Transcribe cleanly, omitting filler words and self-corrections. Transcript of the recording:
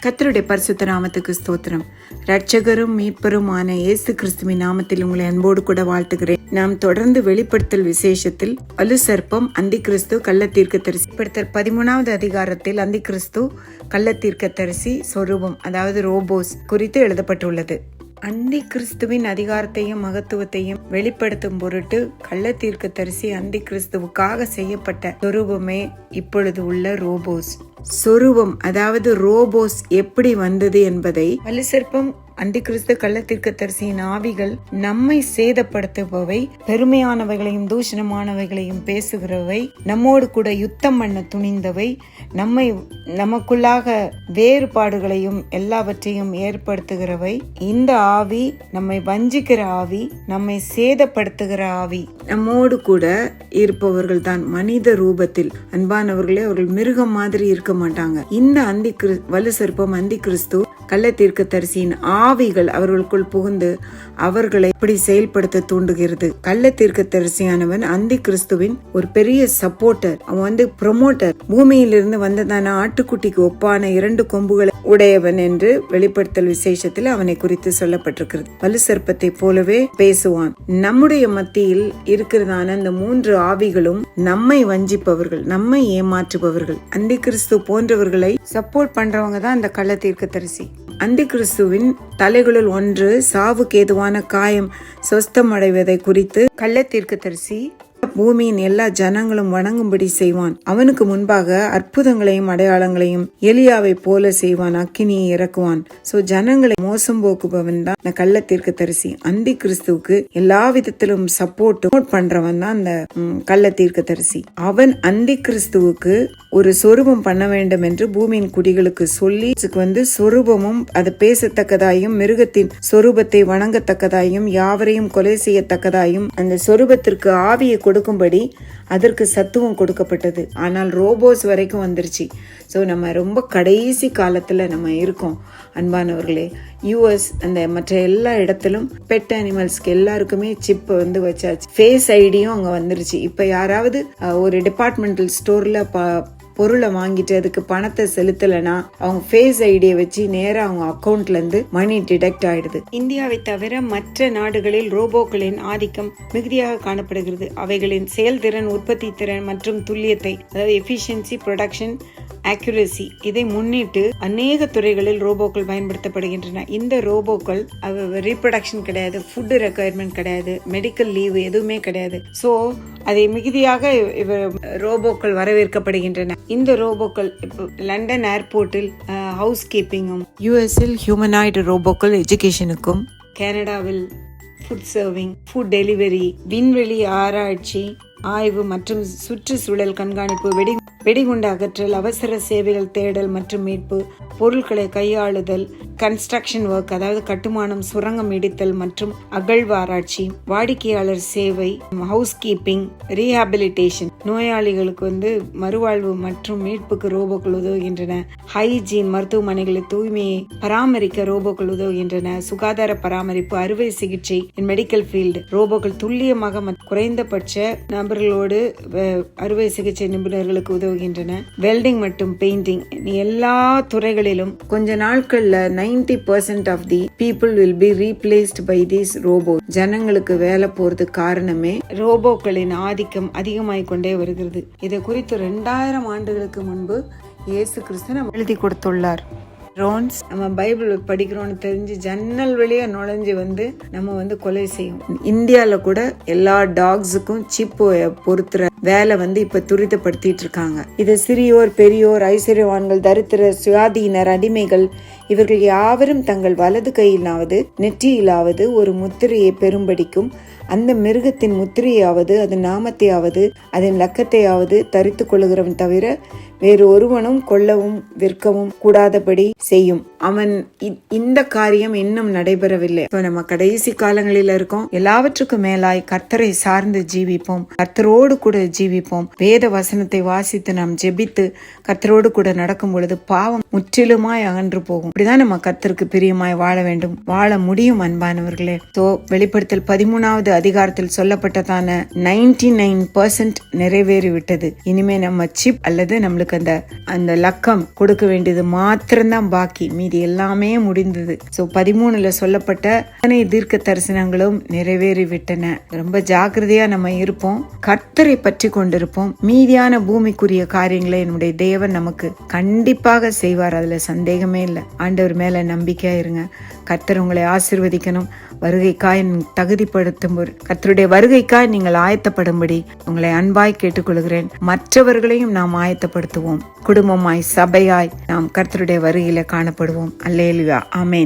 கர்த்தருடைய பரிசுத்த நாமத்துக்கு ஸ்தோத்திரம். இரட்சகரும் மீட்பருமான இயேசு கிறிஸ்துவின் நாமத்தில் உங்களை அன்போடு கூட வாழ்த்துகிறேன். நாம் தொடர்ந்து வெளிப்படுத்தல் விசேஷத்தில் வலு சர்ப்பம், அந்தி கிறிஸ்து, கள்ள தீர்க்கதரிசி. வெளிப்படுத்தல் 13வது அதிகாரத்தில் அந்தி கிறிஸ்து, கள்ள தீர்க்கதரிசி சொரூபம், அதாவது ரோபோஸ் குறித்து எழுதப்பட்டுள்ளது. அந்தி கிறிஸ்துவின் அதிகாரத்தையும் மகத்துவத்தையும் வெளிப்படுத்தும் பொருட்டு கள்ள தீர்க்கதரிசி அந்தி கிறிஸ்துவுக்காக செய்யப்பட்ட சொரூபமே இப்பொழுது உள்ள ரோபோஸ். சொரூபம் அதாவது ரோபோஸ் எப்படி வந்தது என்பதை வலு சர்ப்பம், அந்தி கிறிஸ்து, கள்ள தீர்க்கதரிசியின் ஆவிகள் நம்மை சேதப்படுத்துபவை, பெருமையானவைகளையும் தூஷணமானவைகளையும் பேசுகிறவை, நம்மோடு கூட யுத்தம் பண்ண துணிந்தவை, நமக்குள்ளாக வேறுபாடுகளையும் எல்லாவற்றையும் ஏற்படுத்துகிறவை. இந்த ஆவி நம்மை வஞ்சிக்கிற ஆவி, நம்மை சேதப்படுத்துகிற ஆவி. நம்மோடு கூட இருப்பவர்கள் தான் மனித ரூபத்தில். அன்பானவர்களே, அவர்கள் மிருகம் மாதிரி இருக்க மாட்டாங்க. இந்த வலு சர்ப்பம், அந்தி கிறிஸ்து, கள்ள தீர்க்கதரிசியின் ஆவிகள் அவர்களுக்குள் புகுந்து அவர்களை இப்படி செயல்படுத்த தூண்டுகிறது. கள்ள தீர்க்கதரிசியானவன் அந்தி கிறிஸ்துவின் ஒரு பெரிய சப்போர்ட்டர். அவன் ப்ரொமோட்டர். பூமியிலிருந்து வந்ததான ஆட்டுக்குட்டிக்கு ஒப்பான 2 கொம்புகளை உடையவன் என்று வெளிப்படுத்தல் விசேஷத்தில் அவனை குறித்து சொல்லப்பட்டிருக்கிறது. வலு சர்ப்பத்தை போலவே பேசுவான். நம்முடைய மத்தியில் இருக்கிறதான அந்த 3 ஆவிகளும் நம்மை வஞ்சிப்பவர்கள், நம்மை ஏமாற்றுபவர்கள். அந்தி கிறிஸ்து போன்றவர்களை சப்போர்ட் பண்றவங்க தான் இந்த கள்ள தீர்க்கதரிசி. அந்தி கிறிஸ்துவின் தலைகளுள் ஒன்று சாவுக்கு ஏதுவான காயம் சொஸ்தமடைவதை குறித்து கள்ள தீர்க்கதரிசி பூமியின் எல்லா ஜனங்களும் வணங்கும்படி செய்வான். அவனுக்கு முன்பாக அற்புதங்களையும் அடையாளங்களையும் எலியாவை போல செய்வான். அக்கினியை இறக்குவான். ஜனங்களை மோசம் போக்குபவன் தான் கள்ள தீர்க்கதரிசி. அந்தி கிறிஸ்துவுக்கு எல்லா விதத்திலும் சப்போர்ட் பண்றவன் தான் அந்த கள்ள தீர்க்கதரிசி. அவன் அந்தி கிறிஸ்துவுக்கு ஒரு சொரூபம் பண்ண வேண்டும் என்று பூமியின் குடிகளுக்கு சொல்லி சொரூபமும் அது பேசத்தக்கதாயும் மிருகத்தின் சொரூபத்தை வணங்கத்தக்கதாயும் யாவரையும் கொலை செய்யத்தக்கதாயும் அந்த சொரூபத்திற்கு ஆவியை கொடுக்கும்படி அதற்கு சத்துவம் கொடுக்கப்பட்டது. ஆனால் ரோபோஸ் வரைக்கும் வந்துருச்சு. நம்ம ரொம்ப கடைசி காலத்துல நம்ம இருக்கோம். அன்பானவர்களே, யூஎஸ் அந்த மற்ற எல்லா இடத்திலும் பெட் அனிமல்ஸ்க்கு எல்லாருக்குமே சிப் வச்சாச்சு. ஃபேஸ் ஐடியும் அங்க வந்துருச்சு. இப்ப யாராவது ஒரு டிபார்ட்மெண்டல் ஸ்டோர்ல பொருளை வாங்கிட்டு அதுக்கு பணத்தை செலுத்தலைன்னா அவங்க ஃபேஸ் ஐடியை வச்சு நேரா அவங்க அக்கௌண்ட்ல இருந்து மணி டிடெக்ட் ஆயிடுது. இந்தியாவை தவிர மற்ற நாடுகளில் ரோபோக்களின் ஆதிக்கம் மிகுதியாக காணப்படுகிறது. அவைகளின் செயல்திறன், உற்பத்தி திறன் மற்றும் துல்லியத்தை, அதாவது எஃபிஷியன்சி, ப்ரொடக்ஷன், அக்யூரசி, இதை முன்னிட்டு அநேக துறைகளில் ரோபோக்கள் பயன்படுத்தப்படுகின்றன. இந்த ரோபோக்கள் ரீப்ரொடக்ஷன் கிடையாது, ஃபுட் ரெக்குயர்மெண்ட் கிடையாது, மெடிக்கல் லீவ் எதுவுமே கிடையாது. அதை மிகுதியாக ரோபோக்கள் வரவேற்கப்படுகின்றன. இந்த ரோபோக்கள் இப்போ லண்டன் ஏர்போர்ட்டில் ஹவுஸ் கீப்பிங்கும், யூஎஸ்இல் ஹியூமனாய்டு ரோபோக்கள் எஜுகேஷனுக்கும், கனடாவில் ஃபுட் சர்விங், ஃபுட் டெலிவரி, விண்வெளி ஆராய்ச்சி, ஆய்வு மற்றும் சுற்றுச்சூழல் கண்காணிப்பு, வெடிகுண்டு அகற்றல், அவசர சேவைகள் தேடல் மற்றும் மீட்பு, பொருட்களை கையாளுதல், கன்ஸ்ட்ரக்ஷன் ஒர்க், அதாவது கட்டுமானம், சுரங்கம் இடித்தல் மற்றும் அகழ்வாராய்ச்சி, வாடிக்கையாளர் சேவை, ஹவுஸ் கீப்பிங், ரீஹாபிலிட்டேஷன், நோயாளிகளுக்கு மறுவாழ்வு மற்றும் மீட்புக்கு ரோபோக்கள் உதவுகின்றன. ஹைஜீன், மருத்துவமனைகளில் தூய்மையை பராமரிக்க ரோபோக்கள் உதவுகின்றன. சுகாதார பராமரிப்பு, அறுவை சிகிச்சை, மெடிக்கல் ஃபீல்டு, ரோபோக்கள் துல்லியமாக குறைந்தபட்ச நபர்களோடு அறுவை சிகிச்சை நிபுணர்களுக்கு உதவுகின்றன. வெல்டிங் மற்றும் பெயிண்டிங், எல்லா துறைகளிலும் கொஞ்ச நாட்கள்ல 90% of the people will be replaced by these robots. ஜனங்களுக்கு வேலை போறது காரணமே ரோபோக்களின் ஆதிக்கம் அதிகமாகிக் கொண்டே வருகிறது. இதை குறித்து 2000 ஆண்டுகளுக்கு முன்பு இயேசு கிறிஸ்து நம்ம எழுதி கொடுத்துள்ளார். ட்ரோன்ஸ் நம்ம பைபிள் படிக்கிறோம்னு தெரிஞ்சு ஜன்னல் வழியா நுழைஞ்சு நம்ம கொலை செய்யும். இந்தியால கூட எல்லா டாக்ஸுக்கும் சிப் பொருத்துற வேலை இப்ப துரிதப்படுத்திட்டு இருக்காங்க. இது சிறியோர், பெரியோர், ஐஸ்வர்யவான்கள், தரித்திரர், சுயாதீனர், அடிமைகள், இவர்கள் யாவரும் தங்கள் வலது கையிலாவது நெற்றியிலாவது ஒரு முத்திரையை பெறும்படிக்கும் அந்த மிருகத்தின் முத்திரையாவது அதன் நாமத்தையாவது அதன் லக்கத்தையாவது தரித்து கொள்ளுகிறவன் தவிர வேறு ஒருவனும் கொல்லவும் விற்கவும் கூடாதபடி செய்யும். அவன் இந்த காரியம் இன்னும் நடைபெறவில்லை. இப்போ நம்ம கடைசி காலங்களில் இருக்கோம். எல்லாவற்றுக்கும் மேலாய் கர்த்தரை சார்ந்து ஜீவிப்போம், கர்த்தரோடு கூட ஜீவிப்போம். வேத வசனத்தை வாசித்து நாம் ஜெபித்து கர்த்தரோடு கூட நடக்கும் பொழுது பாவம் முற்றிலுமாய் அகன்று போகும். இப்படிதான் நம்ம கர்த்தருக்கு பிரியமாய் வாழ வேண்டும், வாழ முடியும் அன்பானவர்களே. வெளிப்படுத்தல் 13வது அதிகாரத்தில் சொல்லப்பட்டதான 99% நிறைவேறிவிட்டது. இனிமே நம்ம சிப் அல்லது நம்மளுக்கு அந்த லக்கம் கொடுக்க வேண்டியது மாத்திரம்தான் பாக்கி, மீதி எல்லாமே முடிந்தது. 13ல சொல்லப்பட்ட அத்தனை தீர்க்க தரிசனங்களும் நிறைவேறி விட்டன. ரொம்ப ஜாக்கிரதையா நம்ம இருப்போம், கர்த்தரை பற்றி கொண்டிருப்போம். மீதியான பூமிக்குரிய காரியங்களை என்னுடைய தேவன் நமக்கு கண்டிப்பாக செய்வார், அதுல சந்தேகமே இல்லை. ஆண்டவர் மேல நம்பிக்கையா இருங்க. கர்த்தர் உங்களை ஆசீர்வதிக்கணும். வருகைக்காய் தகுதிப்படுத்தும் கர்த்தருடைய வருகைக்காய் நீங்கள் ஆயத்தப்படும்படி உங்களை அன்பாய் கேட்டுக்கொள்கிறேன். மற்றவர்களையும் நாம் ஆயத்தப்படுத்துவோம். குடும்பமாய் சபையாய் நாம் கர்த்தருடைய வருகையில காணப்படுவோம். அல்லேலூயா, ஆமென்.